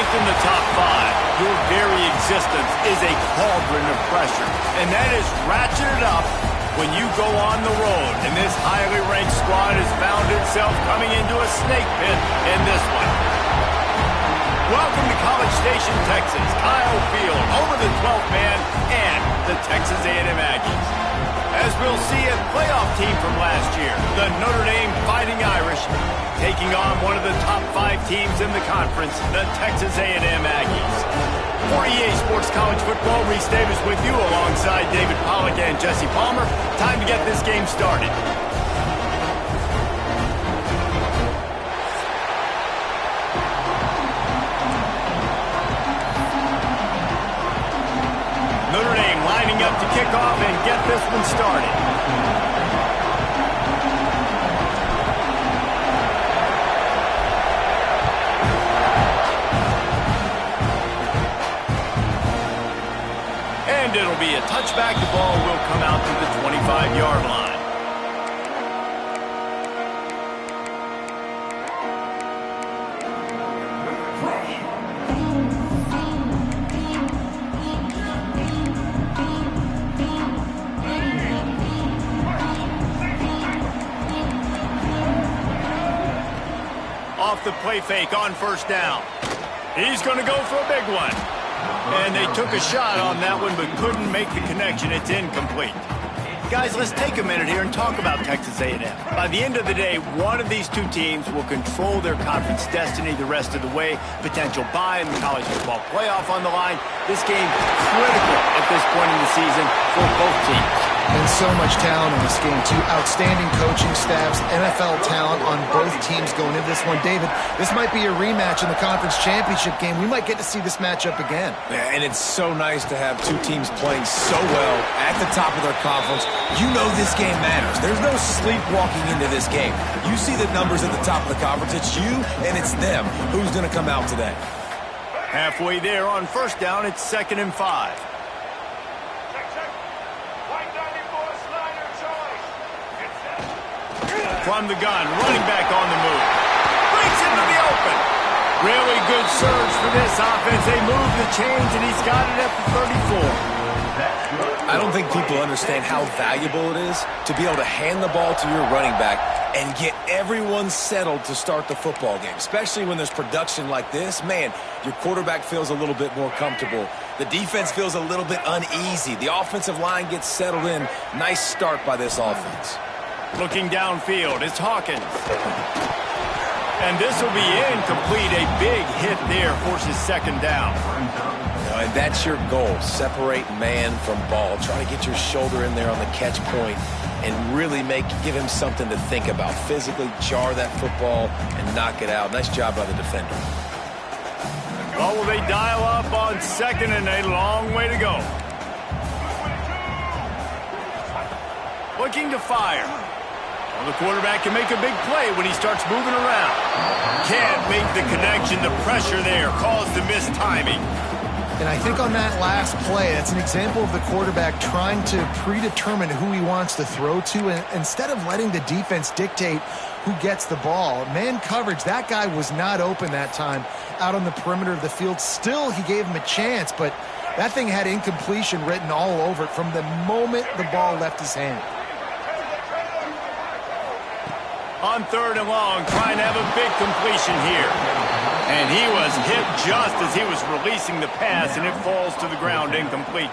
within the top 5, your very existence is a cauldron of pressure. And that is ratcheted up when you go on the road. And this highly ranked squad has found itself coming into a snake pit in this one. Welcome to College Station, Texas. Kyle Field, home of the 12th man and the Texas A&M Aggies. As we'll see, a playoff team from last year, the Notre Dame Fighting Irish, taking on one of the top 5 teams in the conference, the Texas A&M Aggies. For EA Sports College Football, Reese Davis with you alongside David Pollack and Jesse Palmer. Time to get this game started. Notre Dame lining up to kick off and get this one started. And it'll be a touchback. The ball will come out to the 25-yard line. Off the play fake on first down. He's going to go for a big one. And they took a shot on that one but couldn't make the connection. It's incomplete. Guys, let's take a minute here and talk about Texas A&M. By the end of the day, one of these two teams will control their conference destiny the rest of the way. Potential bye in the college football playoff on the line. This game critical at this point in the season for both teams. And so much talent in this game, too. Outstanding coaching staffs, NFL talent on both teams going into this one. David, this might be a rematch in the conference championship game. We might get to see this matchup again. Yeah, and it's so nice to have two teams playing so well at the top of their conference. You know this game matters. There's no sleepwalking into this game. You see the numbers at the top of the conference. It's you and it's them. Who's going to come out today? Halfway there on first down, it's 2nd and 5. From the gun, running back on the move. Breaks into the open. Really good surge for this offense. They move the chains, and he's got it at the 34. I don't think people understand how valuable it is to be able to hand the ball to your running back and get everyone settled to start the football game, especially when there's production like this. Man, your quarterback feels a little bit more comfortable. The defense feels a little bit uneasy. The offensive line gets settled in. Nice start by this offense. Looking downfield, it's Hawkins. And this will be incomplete. A big hit there forces 2nd down. And that's your goal. Separate man from ball. Try to get your shoulder in there on the catch point and really give him something to think about. Physically jar that football and knock it out. Nice job by the defender. Oh, will they dial up on 2nd and a long way to go. Looking to fire. Well, the quarterback can make a big play when he starts moving around. Can't make the connection. The pressure there caused the missed timing. And I think on that last play, that's an example of the quarterback trying to predetermine who he wants to throw to, and instead of letting the defense dictate who gets the ball. Man coverage, that guy was not open that time out on the perimeter of the field. Still, he gave him a chance, but that thing had incompletion written all over it from the moment the ball left his hand. On 3rd and long, trying to have a big completion here. And he was hit just as he was releasing the pass, and it falls to the ground incomplete.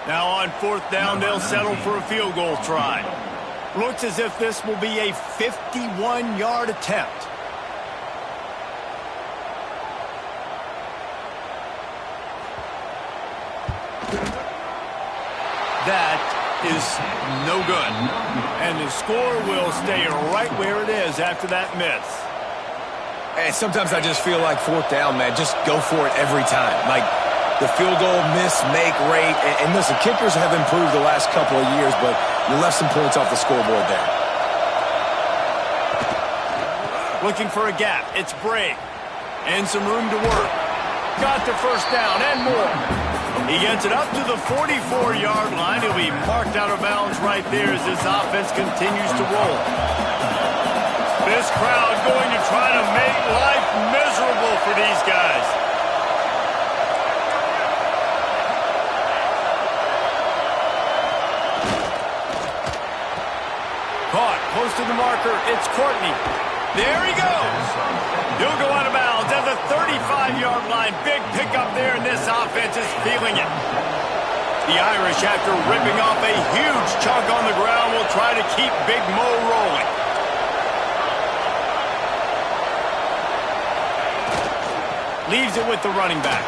Now on 4th down, they'll settle for a field goal try. Looks as if this will be a 51-yard attempt. That is no good. And the score will stay right where it is after that miss. And sometimes I just feel like 4th down, man. Just go for it every time. Like the field goal miss-make rate. And listen, kickers have improved the last couple of years, but you left some points off the scoreboard there. Looking for a gap. It's Bray. And some room to work. Got the first down and more. He gets it up to the 44-yard line. He'll be marked out of bounds right there as this offense continues to roll. This crowd going to try to make life miserable for these guys. Caught, close to the marker, it's Courtney. There he goes. He'll go out of bounds at the 35-yard line. Big pickup there, and this offense is feeling it. The Irish, after ripping off a huge chunk on the ground, will try to keep Big Mo rolling. Leaves it with the running back.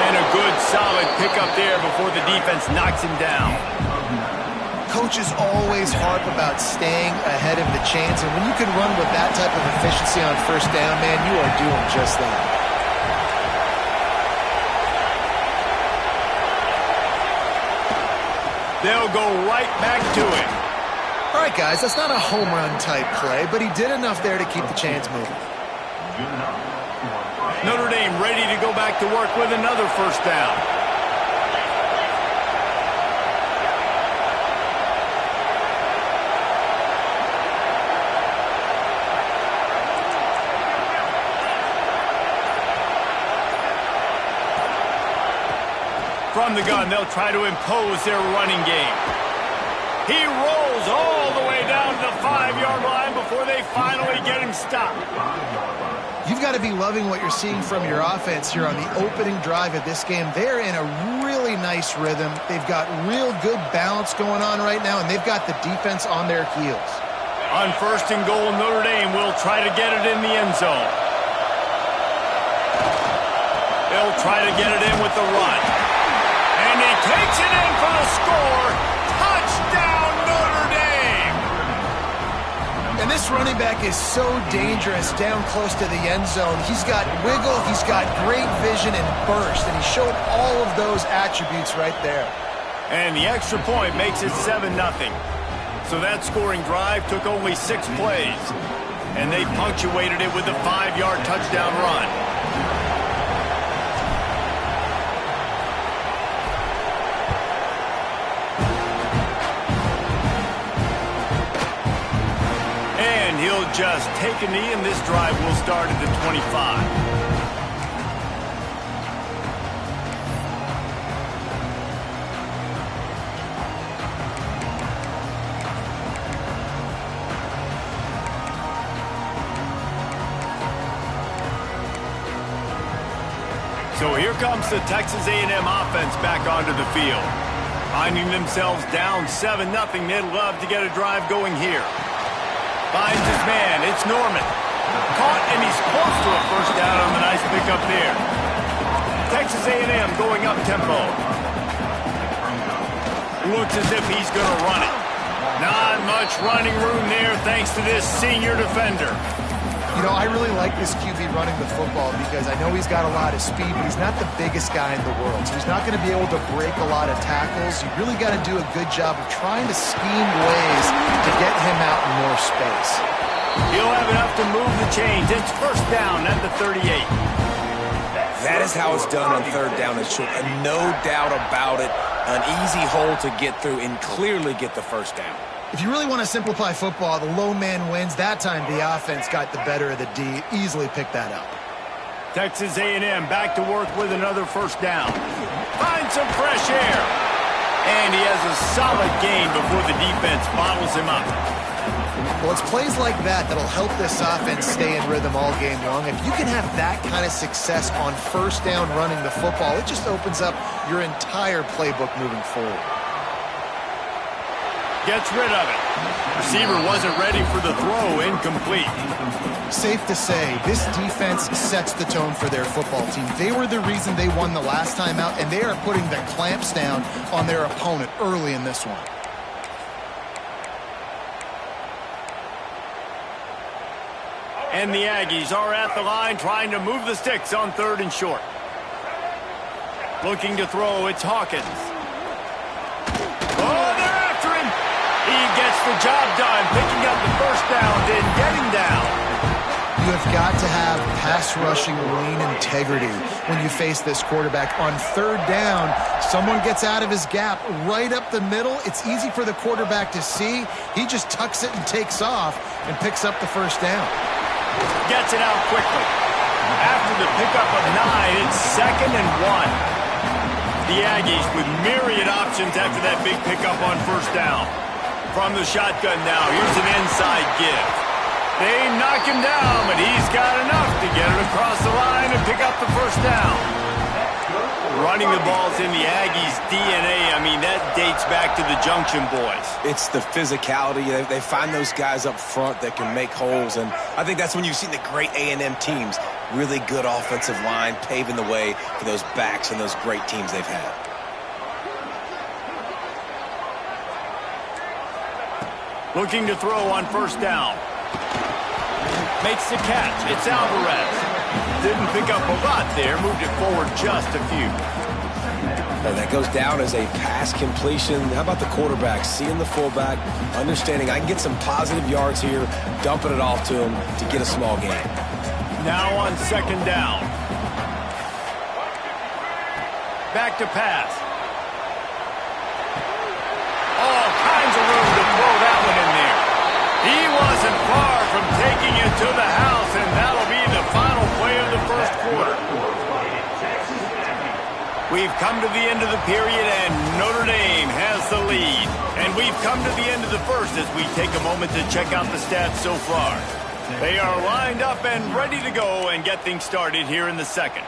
And a good, solid pickup there before the defense knocks him down. Coaches always harp about staying ahead of the chains, and when you can run with that type of efficiency on first down, man, you are doing just that. They'll go right back to him. All right, guys, that's not a home run type play, but he did enough there to keep the chains moving. Notre Dame ready to go back to work with another first down. From the gun, they'll try to impose their running game. He rolls all the way down to the 5-yard line before they finally get him stopped. You've got to be loving what you're seeing from your offense here on the opening drive of this game. They're in a really nice rhythm. They've got real good balance going on right now, and they've got the defense on their heels. On first and goal, Notre Dame will try to get it in the end zone. They'll try to get it in with the run. And he takes it in for the score. Touchdown, Notre Dame! And this running back is so dangerous down close to the end zone. He's got wiggle, he's got great vision and burst, and he showed all of those attributes right there. And the extra point makes it 7-0. So that scoring drive took only 6 plays. And they punctuated it with a 5-yard touchdown run. He'll just take a knee, and this drive will start at the 25. So here comes the Texas A&M offense back onto the field. Finding themselves down 7-0, they'd love to get a drive going here. Finds his man. It's Norman. Caught, and he's close to a first down on the nice pickup there. Texas A&M going up tempo. Looks as if he's going to run it. Not much running room there thanks to this senior defender. You know, I really like this QB running the football because I know he's got a lot of speed, but he's not the biggest guy in the world. So he's not going to be able to break a lot of tackles. You really got to do a good job of trying to scheme ways to get him out in more space. He'll have enough to move the chains. It's first down at the 38. That is how it's done on third down and short. And no doubt about it, an easy hole to get through and clearly get the first down. If you really want to simplify football, the low man wins. That time the offense got the better of the D. Easily picked that up. Texas A&M back to work with another first down. Finds some fresh air. And he has a solid gain before the defense bottles him up. Well, it's plays like that that'll help this offense stay in rhythm all game long. If you can have that kind of success on first down running the football, it just opens up your entire playbook moving forward. Gets rid of it. Receiver wasn't ready for the throw. Incomplete. Safe to say, this defense sets the tone for their football team. They were the reason they won the last time out, and they are putting the clamps down on their opponent early in this one. And the Aggies are at the line trying to move the sticks on third and short. Looking to throw, it's Hawkins. Oh, they're after him. He gets the job done, picking up the first down, then getting down. You have got to have pass rushing lane integrity when you face this quarterback. On third down, someone gets out of his gap right up the middle. It's easy for the quarterback to see. He just tucks it and takes off and picks up the first down. Gets it out quickly. After the pickup of 9, it's 2nd and 1. The Aggies with myriad options after that big pickup on first down. from the shotgun now. Here's an inside give. They knock him down, but he's got enough to get it across the line and pick up the first down. Running the ball's in the Aggies' DNA. I mean, that dates back to the Junction Boys. It's the physicality. They find those guys up front that can make holes, and I think that's when you've seen the great A&M teams. Really good offensive line, paving the way for those backs and those great teams they've had. Looking to throw on first down. Makes the catch. It's Alvarez. Didn't pick up a lot there. Moved it forward just a few. And that goes down as a pass completion. How about the quarterback seeing the fullback, understanding I can get some positive yards here, dumping it off to him to get a small gain. Now on second down. Back to pass. All kinds of room to throw that one in there. He wasn't far from taking it to the house, and that'll be the final play of the first quarter. We've come to the end of the period, and Notre Dame has the lead. And we've come to the end of the first as we take a moment to check out the stats so far. They are lined up and ready to go and get things started here in the second.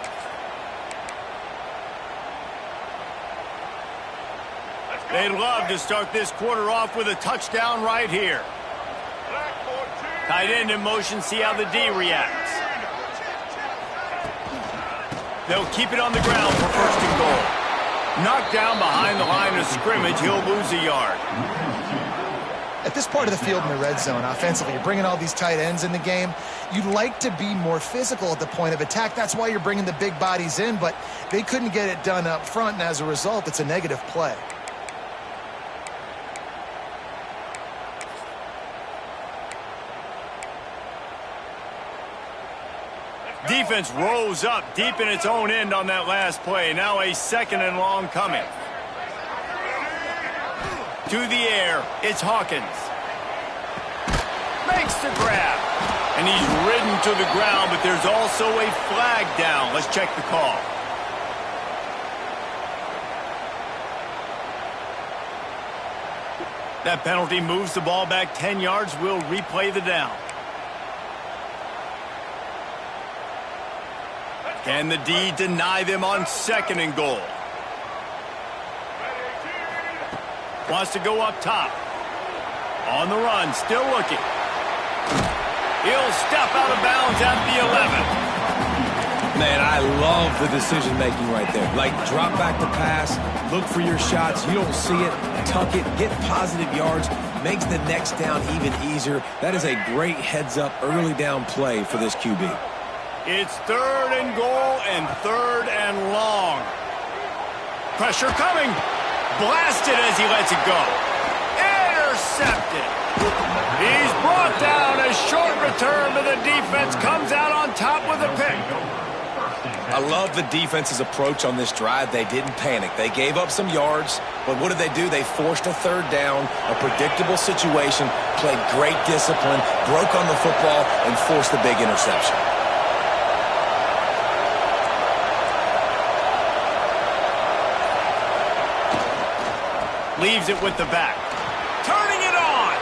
They'd love to start this quarter off with a touchdown right here. Tight end in motion, see how the D reacts. They'll keep it on the ground for first and goal. Knocked down behind the line of scrimmage, he'll lose a yard. At this part of the field in the red zone, offensively, you're bringing all these tight ends in the game. You'd like to be more physical at the point of attack. That's why you're bringing the big bodies in, but they couldn't get it done up front, and as a result, it's a negative play. Defense rose up deep in its own end on that last play. Now a second and long coming. To the air, it's Hawkins. Makes the grab. And he's ridden to the ground, but there's also a flag down. Let's check the call. That penalty moves the ball back 10 yards. We'll replay the down. Can the D deny them on second and goal? Wants to go up top. On the run, still looking. He'll step out of bounds at the 11. Man, I love the decision-making right there. Like, drop back the pass, look for your shots. You don't see it, tuck it, get positive yards, makes the next down even easier. That is a great heads-up early down play for this QB. It's third and goal and third and long. Pressure coming. Blasted as he lets it go. Intercepted. He's brought down. A short return to the defense. Comes out on top with a pick. I love the defense's approach on this drive. They didn't panic. They gave up some yards, but what did they do? They forced a third down, a predictable situation, played great discipline, broke on the football, and forced the big interception. Leaves it with the back. Turning it on.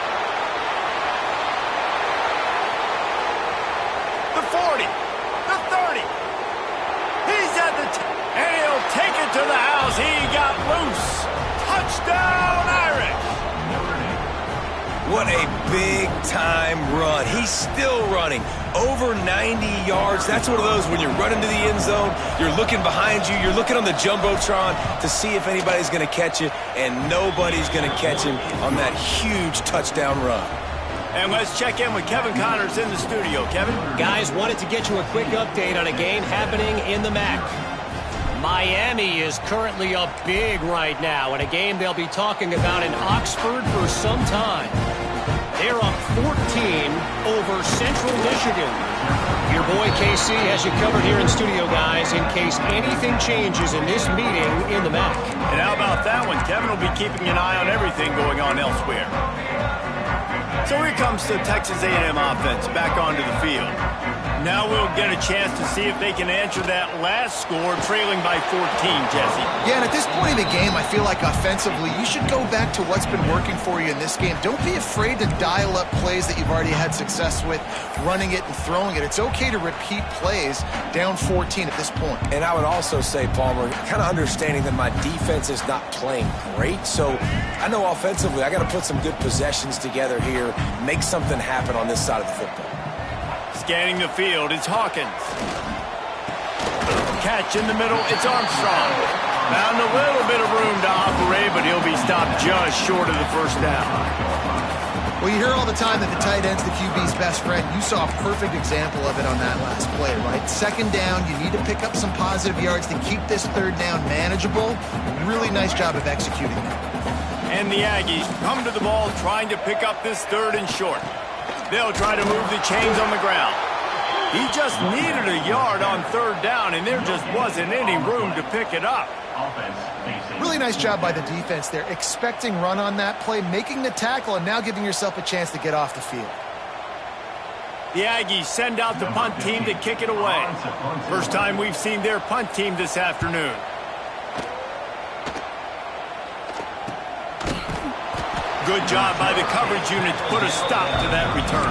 The 40. The 30. He's at the and he'll take it to the house. He got loose. Touchdown, Irish. What a big-time run. He's still running. Over 90 yards. That's one of those when you're running to the end zone, you're looking behind you, you're looking on the Jumbotron to see if anybody's going to catch you, and nobody's going to catch him on that huge touchdown run. And let's check in with Kevin Connors in the studio. Kevin? Guys, wanted to get you a quick update on a game happening in the MAC. Miami is currently up big right now in a game they'll be talking about in Oxford for some time. They're up 14 over Central Michigan. Your boy KC has you covered here in studio, guys, in case anything changes in this meeting in the MAC. And how about that one? Kevin will be keeping an eye on everything going on elsewhere. So here comes the Texas A&M offense back onto the field. Now we'll get a chance to see if they can answer that last score, trailing by 14, Jesse. Yeah, and at this point in the game, I feel like offensively, you should go back to what's been working for you in this game. Don't be afraid to dial up plays that you've already had success with, running it and throwing it. It's okay to repeat plays down 14 at this point. And I would also say, Palmer, kind of understanding that my defense is not playing great, so I know offensively I got to put some good possessions together here, make something happen on this side of the football. Scanning the field, it's Hawkins. Catch in the middle, it's Armstrong. Found a little bit of room to operate, but he'll be stopped just short of the first down. Well, you hear all the time that the tight end's the QB's best friend. You saw a perfect example of it on that last play, right? Second down, you need to pick up some positive yards to keep this third down manageable. Really nice job of executing that. And the Aggies come to the ball trying to pick up this third and short. They'll try to move the chains on the ground. He just needed a yard on third down, and there just wasn't any room to pick it up. Really nice job by the defense there. Expecting run on that play, making the tackle, and now giving yourself a chance to get off the field. The Aggies send out the punt team to kick it away. First time we've seen their punt team this afternoon. Good job by the coverage unit to put a stop to that return.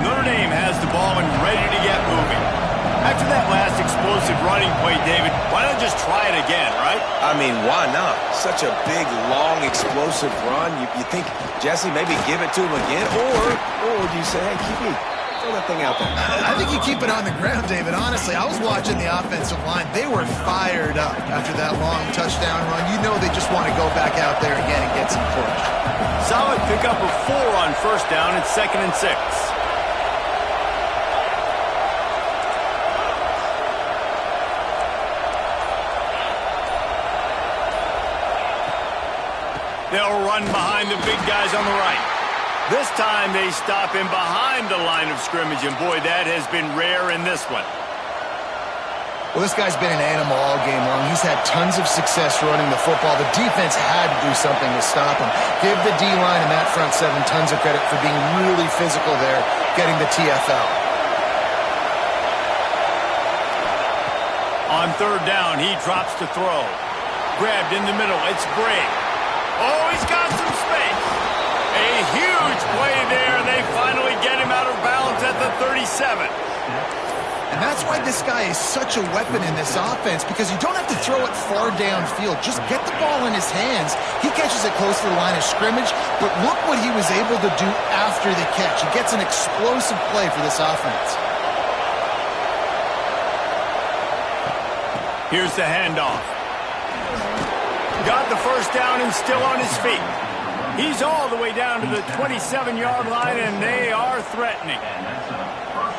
Notre Dame has the ball and ready to get moving. After that last explosive running play, David, why not just try it again, right? I mean, why not? Such a big, long, explosive run. You think, Jesse, maybe give it to him again? Or do you say, hey, keep me? That thing out there. I think you keep it on the ground, David. Honestly, I was watching the offensive line. They were fired up after that long touchdown run. You know they just want to go back out there again and get some push. Solid pickup of 4 on first down. It's 2nd and 6. They'll run behind the big guys on the right. This time they stop him behind the line of scrimmage, and boy, that has been rare in this one. Well, this guy's been an animal all game long. He's had tons of success running the football. The defense had to do something to stop him. Give the D-line and that front seven tons of credit for being really physical there, getting the TFL. On third down, he drops to throw. Grabbed in the middle, it's Gray. Oh, he's got some space. A huge play there, and they finally get him out of bounds at the 37. And that's why this guy is such a weapon in this offense, because you don't have to throw it far downfield. Just get the ball in his hands. He catches it close to the line of scrimmage, but look what he was able to do after the catch. He gets an explosive play for this offense. Here's the handoff. Got the first down and still on his feet. He's all the way down to the 27-yard line, and they are threatening.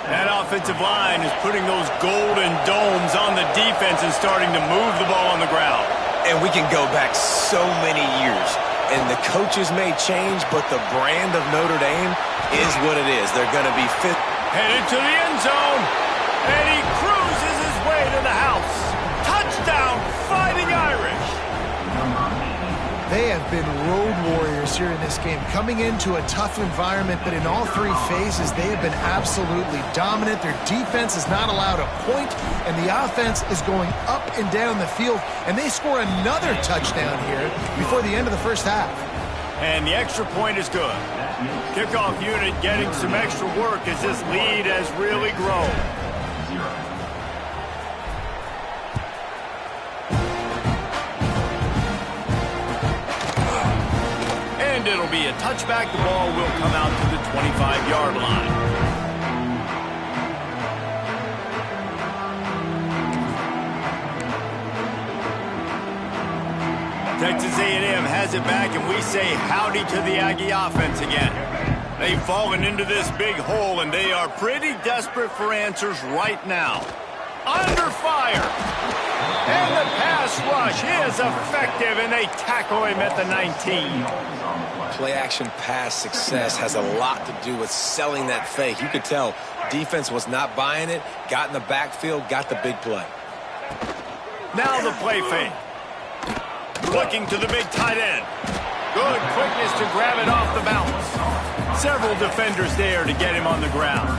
That offensive line is putting those golden domes on the defense and starting to move the ball on the ground. And we can go back so many years, and the coaches may change, but the brand of Notre Dame is what it is. They're going to be fit. Headed to the end zone, and he cruises his way to the house. Touchdown, Fighting Irish. They have been road warriors here in this game, coming into a tough environment, but in all three phases, they have been absolutely dominant. Their defense is not allowed a point, and the offense is going up and down the field, and they score another touchdown here before the end of the first half. And the extra point is good. Kickoff unit getting some extra work as this lead has really grown. And it'll be a touchback. The ball will come out to the 25-yard line. Texas A&M has it back, and we say howdy to the Aggie offense again. They've fallen into this big hole, and they are pretty desperate for answers right now. Under fire. And the pass rush is effective, and they tackle him at the 19. Play-action pass success has a lot to do with selling that fake. You could tell defense was not buying it, got in the backfield, got the big play. Now the play fake. Looking to the big tight end. Good quickness to grab it off the bounce. Several defenders there to get him on the ground.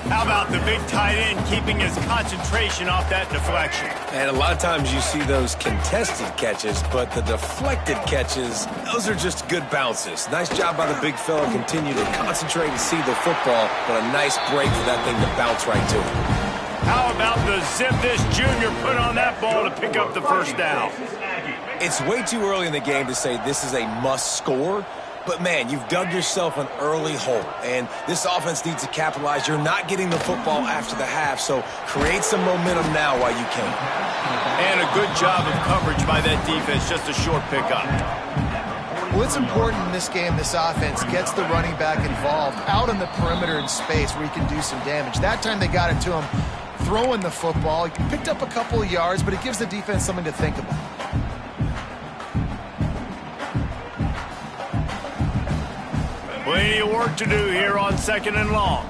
How about the big tight end keeping his concentration off that deflection? And a lot of times you see those contested catches, but the deflected catches, those are just good bounces. Nice job by the big fella. Continue to concentrate and see the football, but a nice break for that thing to bounce right to him. How about the zip this junior put on that ball to pick up the first down? It's way too early in the game to say this is a must score. But, man, you've dug yourself an early hole, and this offense needs to capitalize. You're not getting the football after the half, so create some momentum now while you can. And a good job of coverage by that defense, just a short pickup. Well, it's important in this game this offense gets the running back involved out on the perimeter in space where he can do some damage. That time they got it to him throwing the football. He picked up a couple of yards, but it gives the defense something to think about. Plenty of work to do here on 2nd and long.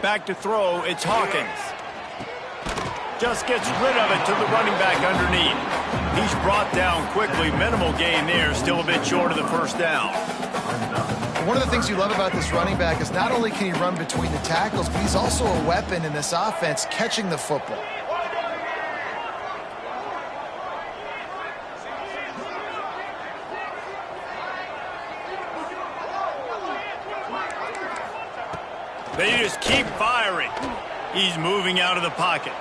Back to throw, it's Hawkins. Just gets rid of it to the running back underneath. He's brought down quickly. Minimal gain there. Still a bit short of the first down. One of the things you love about this running back is not only can he run between the tackles, but he's also a weapon in this offense catching the football. They just keep firing. He's moving out of the pocket.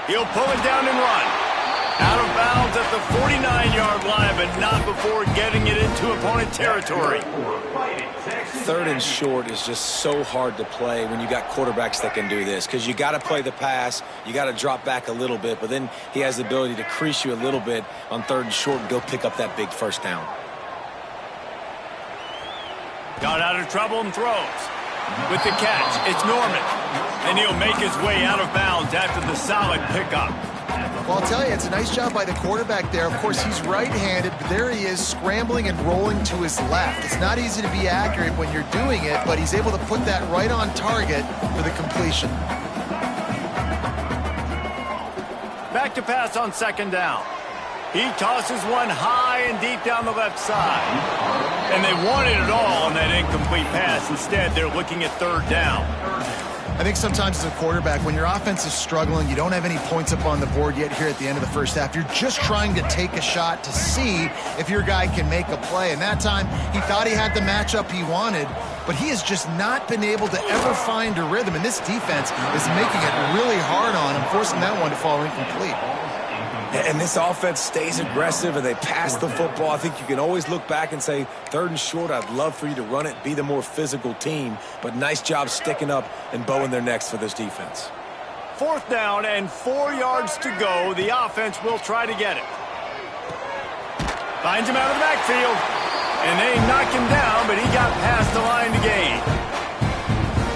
He'll pull it down and run. Out of bounds at the 49-yard line, but not before getting it into opponent territory. 3rd and short is just so hard to play when you got quarterbacks that can do this, because you got to play the pass, you got to drop back a little bit, but then he has the ability to crease you a little bit on 3rd and short and go pick up that big first down. Got out of trouble and throws. With the catch, it's Norman. And he'll make his way out of bounds after the solid pickup. Well, I'll tell you, it's a nice job by the quarterback there. Of course, he's right-handed, but there he is scrambling and rolling to his left. It's not easy to be accurate when you're doing it, but he's able to put that right on target for the completion. Back to pass on 2nd down. He tosses one high and deep down the left side. And they wanted it all on that incomplete pass. Instead, they're looking at 3rd down. I think sometimes as a quarterback, when your offense is struggling, you don't have any points up on the board yet here at the end of the first half. You're just trying to take a shot to see if your guy can make a play. And that time, he thought he had the matchup he wanted, but he has just not been able to ever find a rhythm. And this defense is making it really hard on him, forcing that one to fall incomplete. And this offense stays aggressive and they pass the football. I think you can always look back and say, 3rd and short, I'd love for you to run it, be the more physical team. But nice job sticking up and bowing their necks for this defense. 4th down and 4 yards to go. The offense will try to get it. Finds him out of the backfield. And they knock him down, but he got past the line to gain.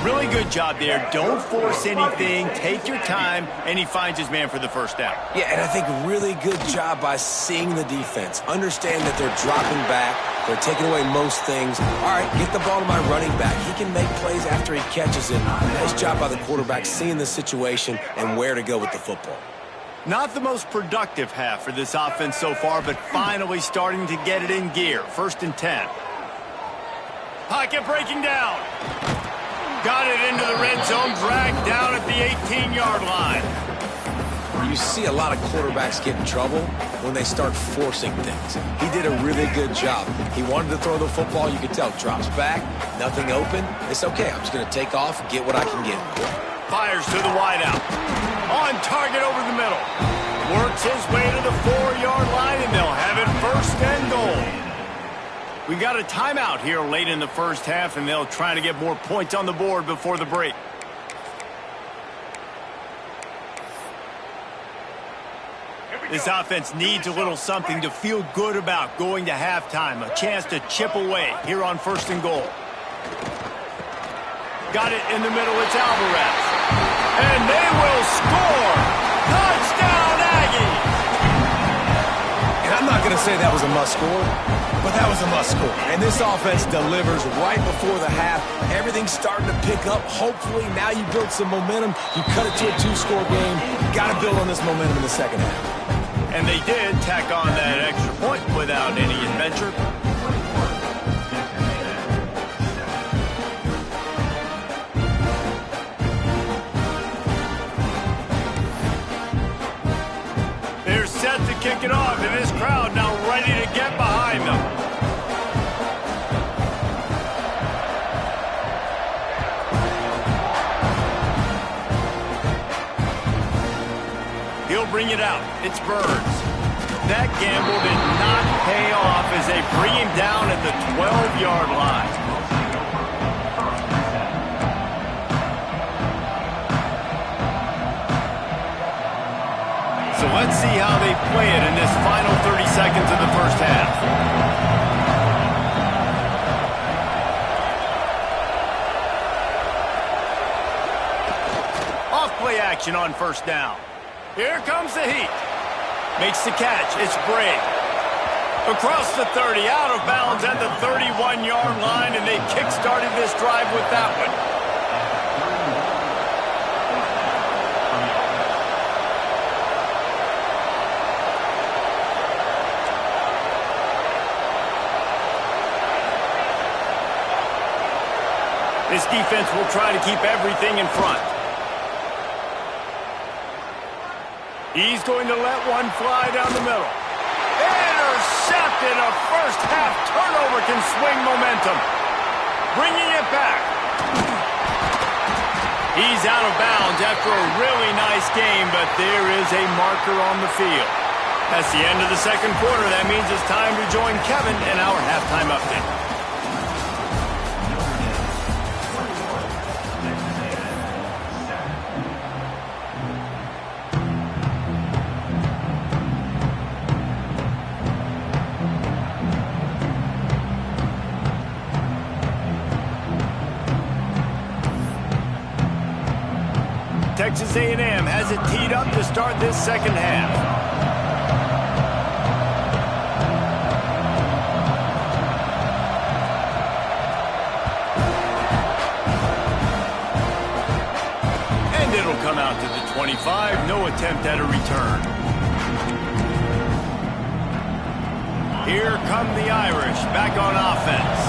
Really good job there. Don't force anything. Take your time. And he finds his man for the first down. Yeah, and I think really good job by seeing the defense. Understand that they're dropping back. They're taking away most things. All right, get the ball to my running back. He can make plays after he catches it. Nice job by the quarterback seeing the situation and where to go with the football. Not the most productive half for this offense so far, but finally starting to get it in gear. 1st and 10. Pocket breaking down. Got it into the red zone, dragged down at the 18-yard line. You see a lot of quarterbacks get in trouble when they start forcing things. He did a really good job. He wanted to throw the football. You could tell. Drops back, nothing open. It's okay. I'm just going to take off, get what I can get. Fires to the wideout. On target over the middle. Works his way to the 4-yard line, and they'll have it 1st and goal. We got a timeout here late in the first half, and they'll try to get more points on the board before the break. This offense needs a little something to feel good about going to halftime. A chance to chip away here on 1st and goal. Got it in the middle. It's Alvarez. And they will score. Touchdown, Aggies. And I'm not going to say that was a must-score, but that was a must-score. And this offense delivers right before the half. Everything's starting to pick up. Hopefully, now you build some momentum. You cut it to a 2-score game. You got to build on this momentum in the second half. And they did tack on that extra point without any adventure. They're set to kick it off, and this crowd now ready to get behind them. He'll bring it out. It's Burns. That gamble did not pay off as they bring him down at the 12-yard line. So let's see how they play it in this final 30 seconds of the first half. Off play action on first down. Here comes the heat. Makes the catch. It's Bray. Across the 30, out of bounds at the 31-yard line, and they kick-started this drive with that one. This defense will try to keep everything in front. He's going to let one fly down the middle. Intercepted. A first-half turnover can swing momentum. Bringing it back. He's out of bounds after a really nice game, but there is a marker on the field. That's the end of the second quarter. That means it's time to join Kevin in our halftime update. Texas A&M has it teed up to start this second half. And it'll come out to the 25. No attempt at a return. Here come the Irish back on offense.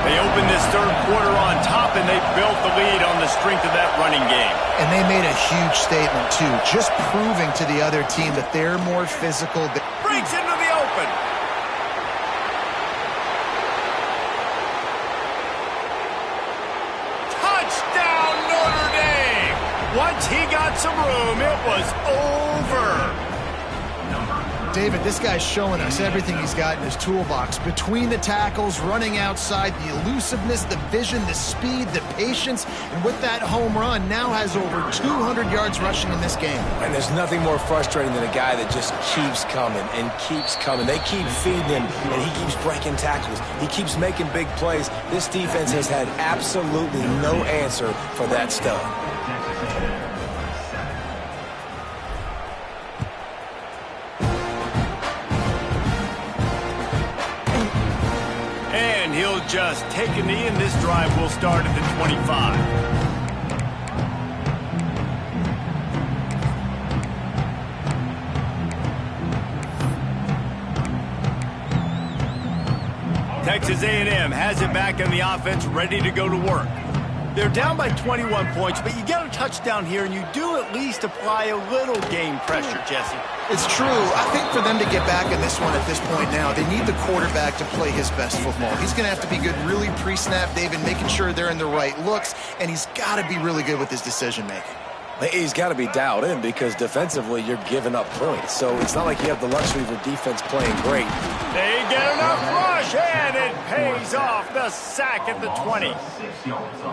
They opened this third quarter on top, and they built the lead on the strength of that running game. And they made a huge statement, too, just proving to the other team that they're more physical. Breaks into the open. Touchdown, Notre Dame! Once he got some room, it was over. David, this guy's showing us everything he's got in his toolbox. Between the tackles, running outside, the elusiveness, the vision, the speed, the patience, and with that home run, now has over 200 yards rushing in this game. And there's nothing more frustrating than a guy that just keeps coming and keeps coming. They keep feeding him, and he keeps breaking tackles. He keeps making big plays. This defense has had absolutely no answer for that stud. He'll just take a knee, and this drive will start at the 25. Texas A&M has it back in the offense, ready to go to work. They're down by 21 points, but you get a touchdown here, and you do at least apply a little game pressure, Jesse. It's true. I think for them to get back in this one at this point now, they need the quarterback to play his best football. He's going to have to be good really pre-snap, David, making sure they're in the right looks, and he's got to be really good with his decision-making. He's got to be dialed in because defensively you're giving up points. So it's not like you have the luxury of the defense playing great. They get enough rush. rush, and it pays off. The sack at the 20.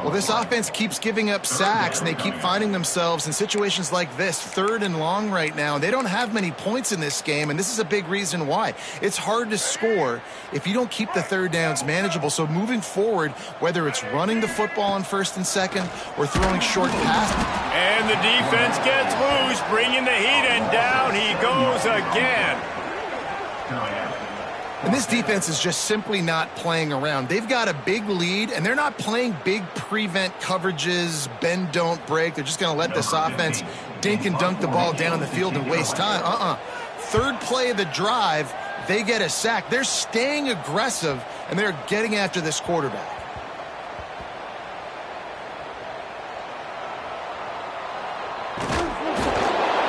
Well, this offense keeps giving up sacks, and they keep finding themselves in situations like this, 3rd and long right now. They don't have many points in this game, and this is a big reason why. It's hard to score if you don't keep the 3rd downs manageable. So moving forward, whether it's running the football on 1st and 2nd or throwing short passes. And the defense gets loose, bringing the heat, and down he goes again. And this defense is just simply not playing around. They've got a big lead, and they're not playing big prevent coverages, bend, don't break. They're just going to let this offense dink and dunk the ball down the field and waste time. 3rd play of the drive, they get a sack. They're staying aggressive, and they're getting after this quarterback.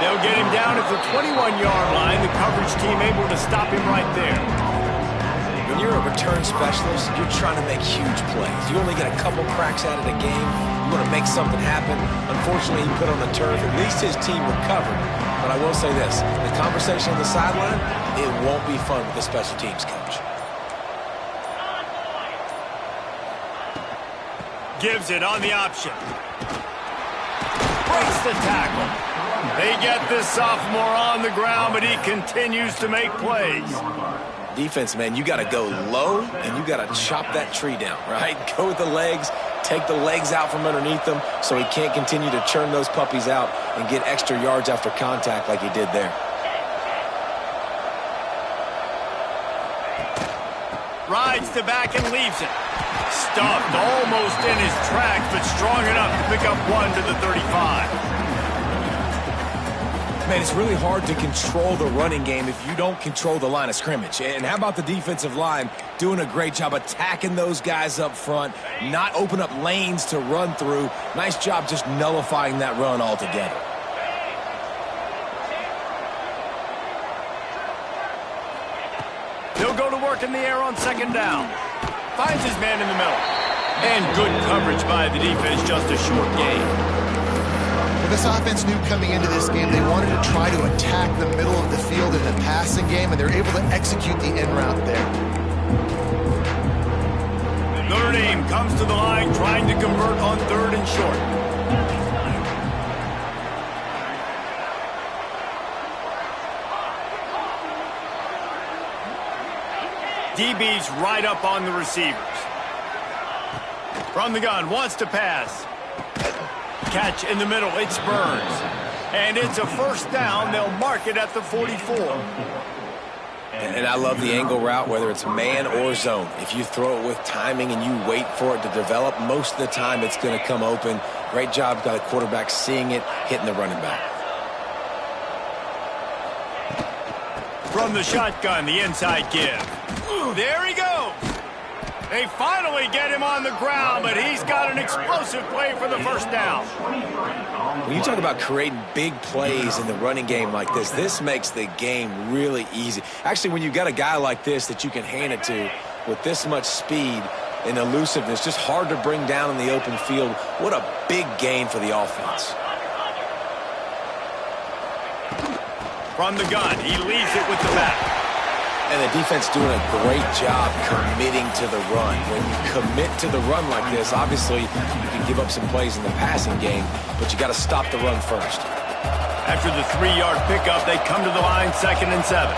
They'll get him down at the 21-yard line. The coverage team able to stop him right there. When you're a return specialist, you're trying to make huge plays. You only get a couple cracks at it a game. You want to make something happen. Unfortunately, he put on the turf. At least his team recovered. But I will say this, the conversation on the sideline, it won't be fun with the special teams coach. Gives it on the option. Breaks the tackle. They get this sophomore on the ground, but he continues to make plays. Defense, man, you got to go low, and you got to chop that tree down, right? Go with the legs, take the legs out from underneath them so he can't continue to churn those puppies out and get extra yards after contact like he did there. Rides to back and leaves it. Stuffed almost in his tracks, but strong enough to pick up 1 to the 35. Man, it's really hard to control the running game if you don't control the line of scrimmage. And how about the defensive line doing a great job attacking those guys up front, not open up lanes to run through. Nice job just nullifying that run altogether. He'll go to work in the air on 2nd down. Finds his man in the middle. And good coverage by the defense, just a short gain. This offense knew coming into this game they wanted to try to attack the middle of the field in the passing game, and they're able to execute the end route there. Notre Dame comes to the line trying to convert on 3rd and short. DB's right up on the receivers. From the gun, wants to pass. Catch in the middle, it's Burns. And it's a 1st down. They'll mark it at the 44. And I love the angle route, whether it's man or zone. If you throw it with timing and you wait for it to develop, most of the time it's going to come open. Great job by the quarterback seeing it, hitting the running back. From the shotgun, the inside give. Ooh, there he goes. They finally get him on the ground, but he's got an explosive play for the 1st down. When you talk about creating big plays in the running game like this makes the game really easy. Actually, when you've got a guy like this that you can hand it to with this much speed and elusiveness, just hard to bring down in the open field, what a big gain for the offense. From the gun, he leaves it with the back. And the defense doing a great job committing to the run. When you commit to the run like this, obviously you can give up some plays in the passing game, but you got to stop the run first. After the 3-yard pickup, they come to the line 2nd and 7.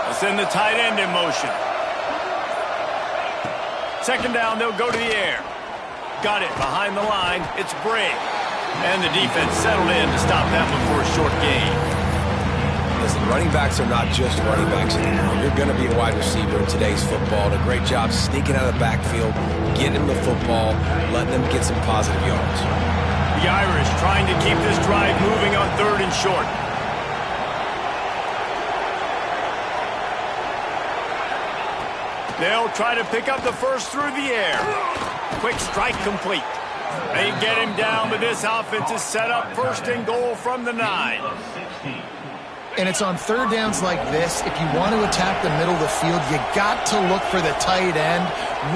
Let's send the tight end in motion. 2nd down, they'll go to the air. Got it behind the line. It's Bray. And the defense settled in to stop that one for a short gain. Listen, running backs are not just running backs anymore. You're going to be a wide receiver in today's football. A great job sneaking out of the backfield, getting them the football, letting them get some positive yards. The Irish trying to keep this drive moving on 3rd and short. They'll try to pick up the 1st through the air. Quick strike complete. They get him down, but this offense is set up 1st and goal from the 9. And it's on 3rd downs like this. If you want to attack the middle of the field, you got to look for the tight end.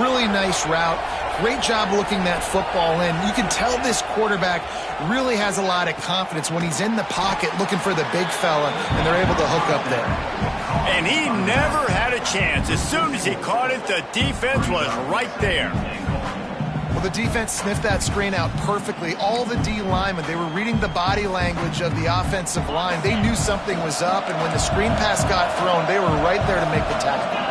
Really nice route. Great job looking that football in. You can tell this quarterback really has a lot of confidence when he's in the pocket looking for the big fella, and they're able to hook up there. And he never had a chance. As soon as he caught it, the defense was right there. Well, the defense sniffed that screen out perfectly. All the D linemen, they were reading the body language of the offensive line. They knew something was up, and when the screen pass got thrown, they were right there to make the tackle.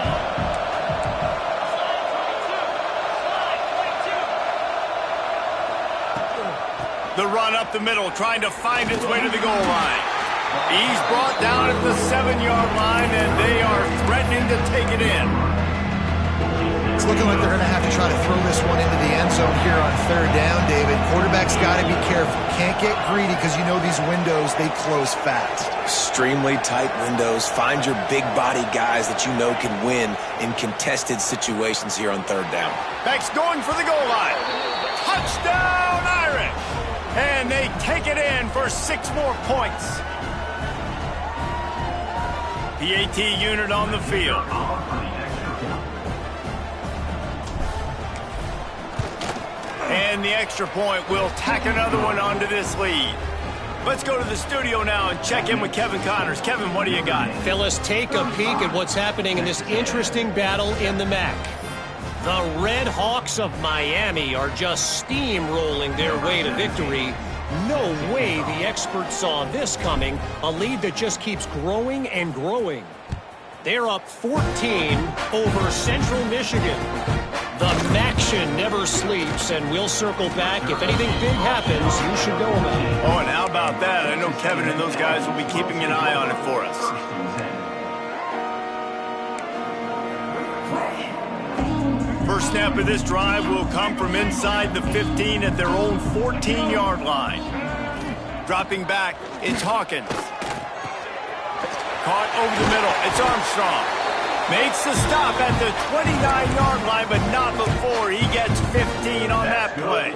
The run up the middle, trying to find its way to the goal line. He's brought down at the 7-yard line, and they are threatening to take it in. It's looking like they're going to have to try to throw this one into the end zone here on 3rd down, David. Quarterback's got to be careful. Can't get greedy because you know these windows, they close fast. Extremely tight windows. Find your big body guys that you know can win in contested situations here on 3rd down. Back's going for the goal line. Touchdown, Irish! And they take it in for 6 more points. PAT unit on the field. And the extra point will tack another one onto this lead. Let's go to the studio now and check in with Kevin Connors. Kevin, what do you got? Fellas, take a peek at what's happening in this interesting battle in the MAC. The Red Hawks of Miami are just steamrolling their way to victory. No way the experts saw this coming, a lead that just keeps growing and growing. They're up 14 over Central Michigan. The MACtion never sleeps, and we'll circle back. If anything big happens, you should know about it. Oh, and how about that? I know Kevin and those guys will be keeping an eye on it for us. First snap of this drive will come from inside the 15 at their own 14-yard line. Dropping back, it's Hawkins. Caught over the middle, it's Armstrong. Makes the stop at the 29-yard line, but not before he gets 15 on that play.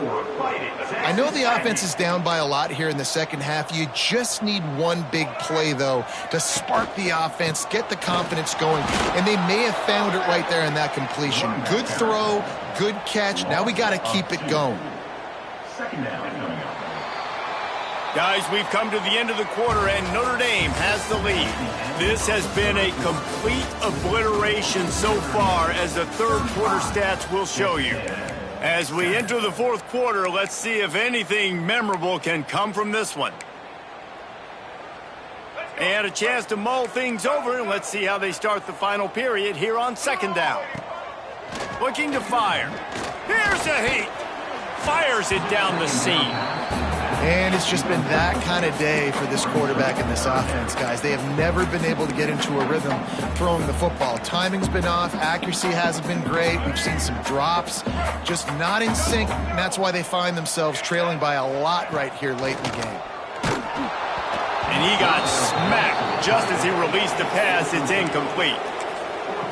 I know the offense is down by a lot here in the second half. You just need one big play, though, to spark the offense, get the confidence going, and they may have found it right there in that completion. Good throw, good catch. Now we got to keep it going. Guys, we've come to the end of the quarter, and Notre Dame has the lead. This has been a complete obliteration so far, as the third quarter stats will show you. As we enter the fourth quarter, let's see if anything memorable can come from this one. And a chance to mull things over, and let's see how they start the final period here on 2nd down. Looking to fire. Here's a heat. Fires it down the seam. And it's just been that kind of day for this quarterback and this offense, guys. They have never been able to get into a rhythm throwing the football. Timing's been off. Accuracy hasn't been great. We've seen some drops. Just not in sync, and that's why they find themselves trailing by a lot right here late in the game. And he got smacked just as he released the pass. It's incomplete.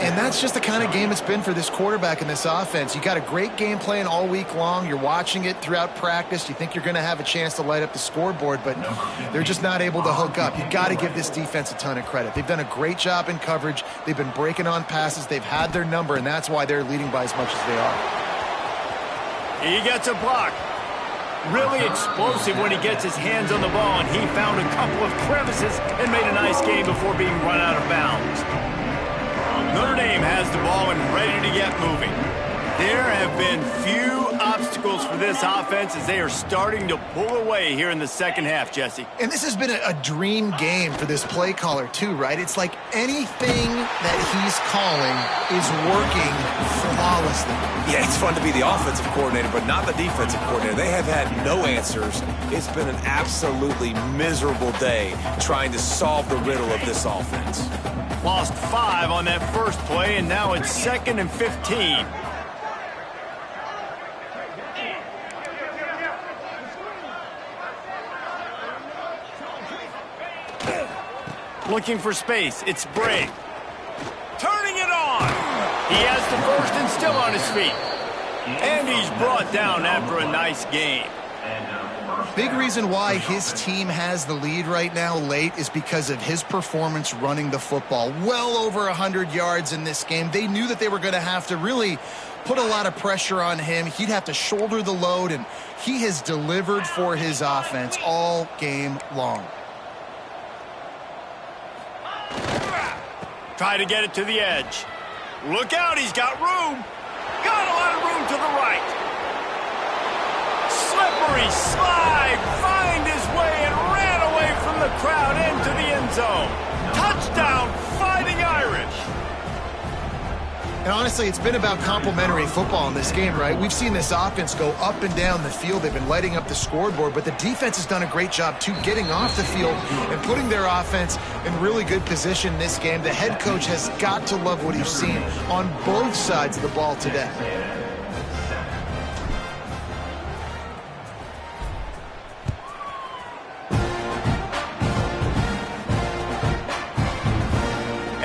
And that's just the kind of game it's been for this quarterback and this offense. You got a great game plan all week long. You're watching it throughout practice. You think you're going to have a chance to light up the scoreboard, but they're just not able to hook up. You got to give this defense a ton of credit. They've done a great job in coverage. They've been breaking on passes. They've had their number, and that's why they're leading by as much as they are. He gets a block. Really explosive when he gets his hands on the ball, and he found a couple of crevices and made a nice game before being run out of bounds. Notre Dame has the ball and ready to get moving. There have been few obstacles for this offense as they are starting to pull away here in the second half, Jesse. And this has been a dream game for this play caller too, right? It's like anything that he's calling is working flawlessly. Yeah, it's fun to be the offensive coordinator, but not the defensive coordinator. They have had no answers. It's been an absolutely miserable day trying to solve the riddle of this offense. Lost 5 on that first play, and now it's 2nd and 15. Looking for space. It's Bray. Turning it on. He has the first and still on his feet. And he's brought down after a nice game. Big reason why his team has the lead right now late is because of his performance running the football. Well over 100 yards in this game. They knew that they were going to have to really put a lot of pressure on him. He'd have to shoulder the load, and he has delivered for his offense all game long. Try to get it to the edge. Look out, he's got room. Got a lot of room to the right. Slippery slide, find his way and ran away from the crowd into the end zone. Touchdown, Fighting Irish. And honestly, it's been about complementary football in this game, right? We've seen this offense go up and down the field. They've been lighting up the scoreboard, but the defense has done a great job, too, getting off the field and putting their offense in really good position in this game. The head coach has got to love what he's seen on both sides of the ball today.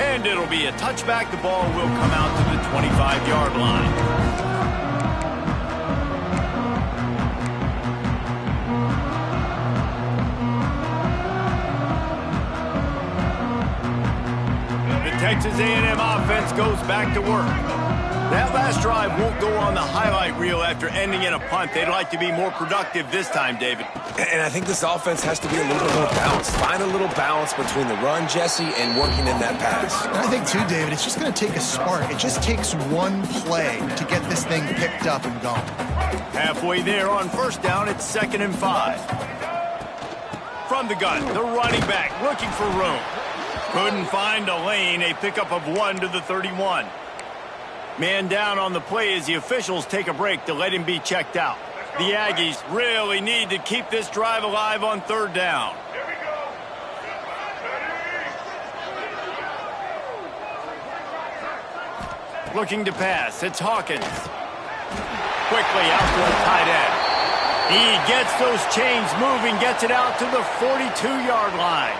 And it'll be a touchback. The ball will come out to the 25-yard line. The Texas A&M offense goes back to work. That last drive won't go on the highlight reel after ending in a punt. They'd like to be more productive this time, David. And I think this offense has to be a little bit more balanced. Find a little balance between the run, Jesse, and working in that pass. And I think, too, David, it's just going to take a spark. It just takes one play to get this thing picked up and gone. Halfway there on first down, it's 2nd and 5. From the gun, the running back looking for room. Couldn't find a lane, a pickup of 1 to the 31. Man down on the play as the officials take a break to let him be checked out. The Aggies really need to keep this drive alive on 3rd down. Looking to pass, it's Hawkins. Quickly out to the tight end. He gets those chains moving, gets it out to the 42-yard line.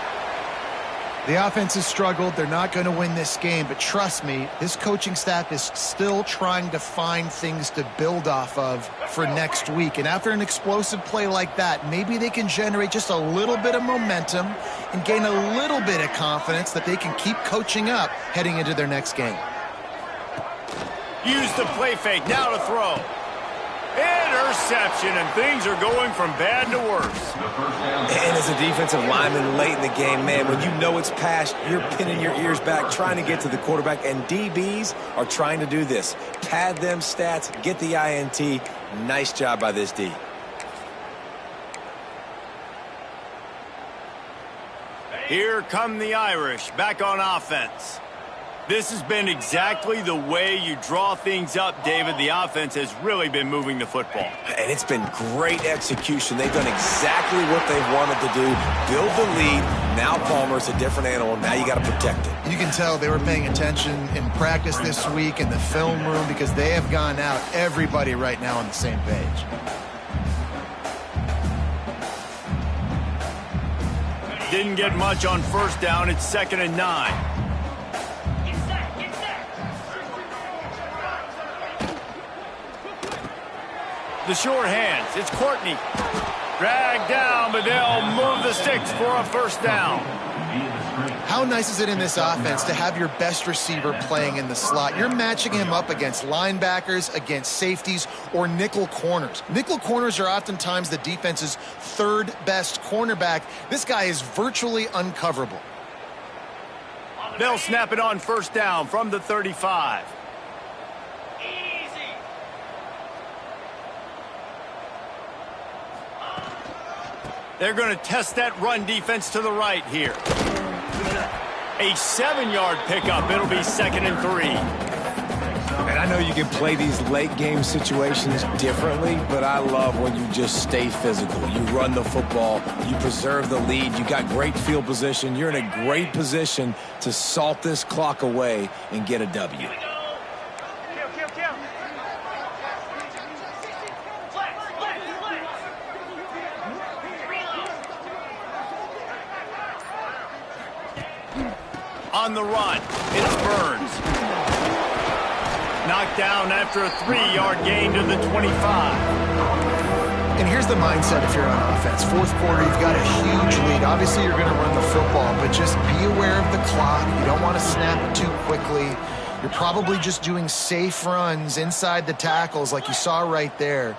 The offense has struggled. They're not going to win this game, but trust me, this coaching staff is still trying to find things to build off of for next week. And after an explosive play like that, maybe they can generate just a little bit of momentum and gain a little bit of confidence that they can keep coaching up heading into their next game. Use the play fake, now to throw. Interception, and things are going from bad to worse. And as a defensive lineman late in the game, man, when you know it's past, you're pinning your ears back, trying to get to the quarterback, and DBs are trying to do this. Pad them stats, get the INT. Nice job by this D. Here come the Irish, back on offense. This has been exactly the way you draw things up, David. The offense has really been moving the football. And it's been great execution. They've done exactly what they wanted to do. Build the lead. Now Palmer's a different animal. Now you got to protect it. You can tell they were paying attention in practice this week in the film room because they have gone out, everybody right now on the same page. Didn't get much on first down. It's 2nd and 9. The short hands, it's Courtney. Dragged down, but they'll move the sticks for a first down. How nice is it in this offense to have your best receiver playing in the slot? You're matching him up against linebackers, against safeties, or nickel corners. Nickel corners are oftentimes the defense's 3rd best cornerback. This guy is virtually uncoverable. They'll snap it on first down from the 35. They're going to test that run defense to the right here. A 7-yard pickup. It'll be 2nd and 3. And I know you can play these late game situations differently, but I love when you just stay physical. You run the football, you preserve the lead, you got great field position, you're in a great position to salt this clock away and get a W. On the run, it's Burns. Knocked down after a 3-yard gain to the 25. And here's the mindset if you're on offense. Fourth quarter, you've got a huge lead. Obviously, you're going to run the football, but just be aware of the clock. You don't want to snap it too quickly. You're probably just doing safe runs inside the tackles like you saw right there.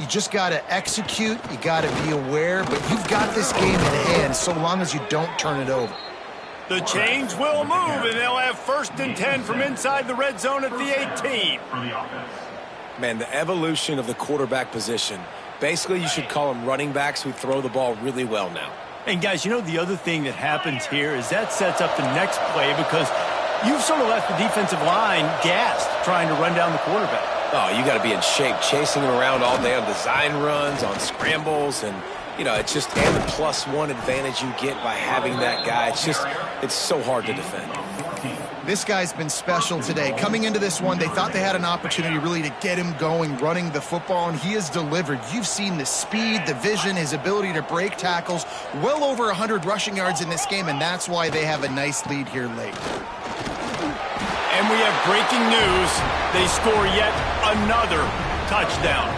You just got to execute. You got to be aware, but you've got this game in hand so long as you don't turn it over. The chains will move, and they'll have 1st and 10 from inside the red zone at the 18. Man, the evolution of the quarterback position. Basically, you should call them running backs who throw the ball really well now. And, guys, you know the other thing that happens here is that sets up the next play because you've sort of left the defensive line gassed trying to run down the quarterback. Oh, you got to be in shape, chasing him around all day on design runs, on scrambles, and, you know, it's just and the +1 advantage you get by having that guy. It's so hard to defend. This guy's been special today. Coming into this one, they thought they had an opportunity really to get him going, running the football, and he has delivered. You've seen the speed, the vision, his ability to break tackles, well over 100 rushing yards in this game, and that's why they have a nice lead here late. And we have breaking news. They score yet another touchdown.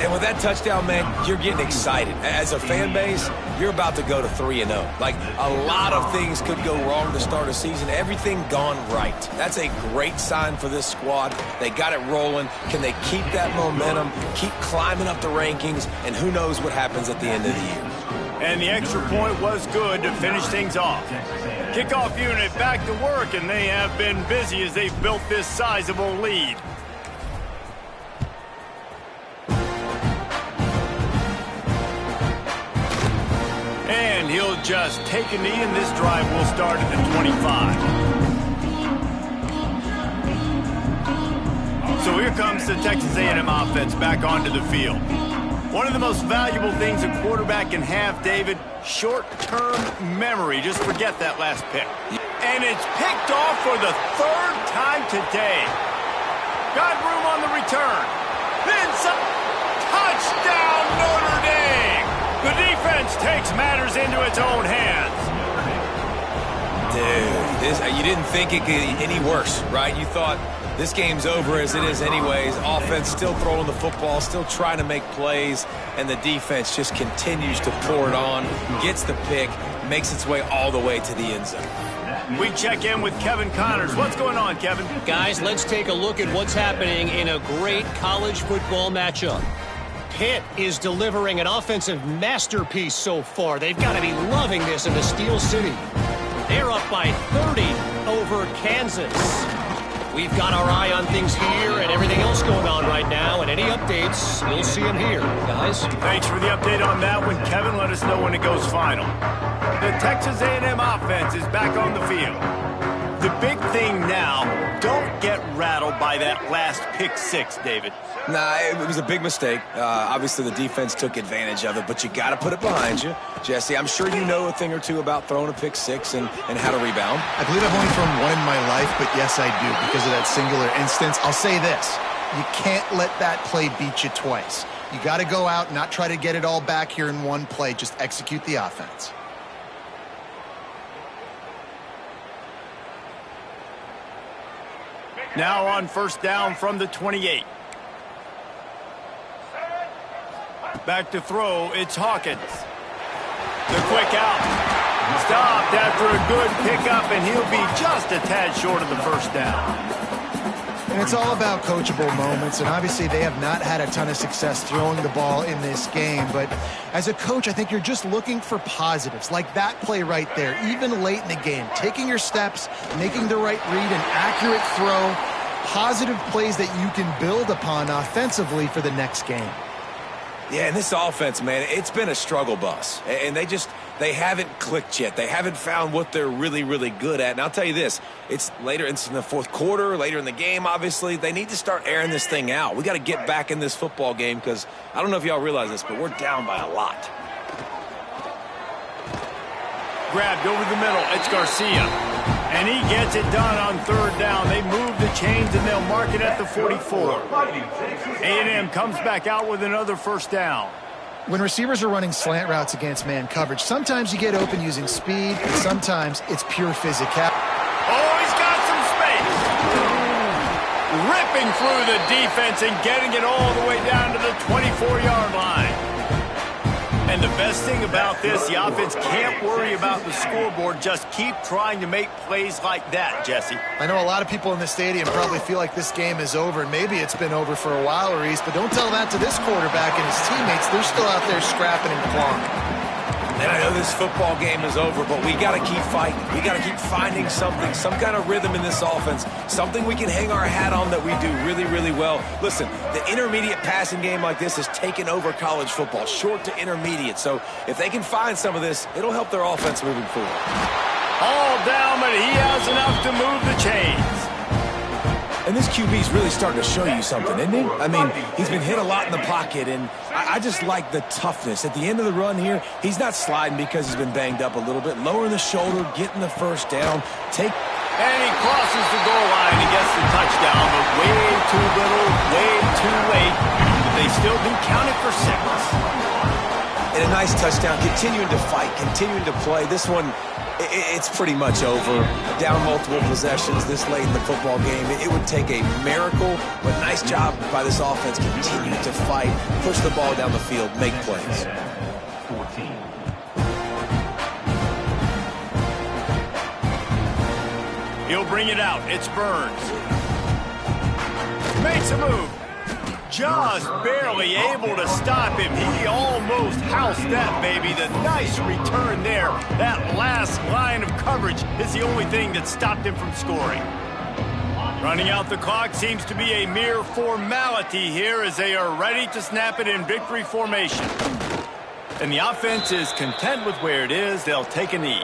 And with that touchdown, man, you're getting excited. As a fan base, you're about to go to 3-0. Like, a lot of things could go wrong to start a season. Everything gone right. That's a great sign for this squad. They got it rolling. Can they keep that momentum, keep climbing up the rankings, and who knows what happens at the end of the year. And the extra point was good to finish things off. Kickoff unit back to work, and they have been busy as they've built this sizable lead. And he'll just take a knee, and this drive will start at the 25. So here comes the Texas A&M offense back onto the field. One of the most valuable things a quarterback can have, David, short-term memory. Just forget that last pick. And it's picked off for the 3rd time today. Got room on the return. Then some. Touchdown, Notre Dame! The defense takes matters into its own hands. Dude, you didn't think it could get any worse, right? You thought this game's over as it is anyways. Offense still throwing the football, still trying to make plays, and the defense just continues to pour it on, gets the pick, makes its way all the way to the end zone. We check in with Kevin Connors. What's going on, Kevin? Guys, let's take a look at what's happening in a great college football matchup. Pitt is delivering an offensive masterpiece so far. They've got to be loving this in the Steel City. They're up by 30 over Kansas. We've got our eye on things here and everything else going on right now, and any updates, we'll see them here. Guys? Thanks for the update on that one, Kevin. Let us know when it goes final. The Texas A&M offense is back on the field. The big thing now, don't get rattled by that last pick 6, David. Nah, it was a big mistake. Obviously, the defense took advantage of it, but you got to put it behind you. Jesse, I'm sure you know a thing or two about throwing a pick 6 and how to rebound. I believe I've only thrown one in my life, but yes, I do because of that singular instance. I'll say this. You can't let that play beat you twice. You got to go out and not try to get it all back here in one play. Just execute the offense. Now on 1st down from the 28. Back to throw, it's Hawkins. The quick out. Stopped after a good pickup, and he'll be just a tad short of the 1st down. And it's all about coachable moments, and obviously they have not had a ton of success throwing the ball in this game, but as a coach, I think you're just looking for positives, like that play right there, even late in the game, taking your steps, making the right read, an accurate throw, positive plays that you can build upon offensively for the next game. Yeah, and this offense, man, it's been a struggle bus, and they haven't clicked yet. They haven't found what they're really, really good at. And I'll tell you this, it's later in the 4th quarter, later in the game, obviously. They need to start airing this thing out. We got to get back in this football game because I don't know if y'all realize this, but we're down by a lot. Grabbed over the middle, it's Garcia. And he gets it done on 3rd down. They move the chains, and they'll mark it at the 44. A&M comes back out with another 1st down. When receivers are running slant routes against man coverage, sometimes you get open using speed, but sometimes it's pure physicality. Oh, he's got some space. Ripped ripping through the defense and getting it all the way down to the 24-yard line. And the best thing about this, the offense can't worry about the scoreboard. Just keep trying to make plays like that, Jesse. I know a lot of people in the stadium probably feel like this game is over, and maybe it's been over for a while, Reese, but don't tell that to this quarterback and his teammates. They're still out there scrapping and clawing. And I know this football game is over, but we got to keep fighting. We got to keep finding something, some kind of rhythm in this offense, something we can hang our hat on that we do really, really well. Listen, the intermediate passing game like this has taken over college football, short to intermediate. So if they can find some of this, it'll help their offense moving forward. All down, but he has enough to move the chains. And this QB's really starting to show you something, isn't he? I mean, he's been hit a lot in the pocket, and I just like the toughness. At the end of the run here, he's not sliding because he's been banged up a little bit. Lowering the shoulder, getting the first down. And he crosses the goal line and gets the touchdown, but way too little, way too late. They still do count it for 6. And a nice touchdown, continuing to fight, continuing to play. This one, it's pretty much over. Down multiple possessions this late in the football game. It would take a miracle, but nice job by this offense. Continue to fight, push the ball down the field, make plays. 14. He'll bring it out. It's Burns. Makes a move. Just barely able to stop him. He almost housed that baby. The nice return there. That last line of coverage is the only thing that stopped him from scoring. Running out the clock seems to be a mere formality here as they are ready to snap it in victory formation. And the offense is content with where it is. They'll take a knee.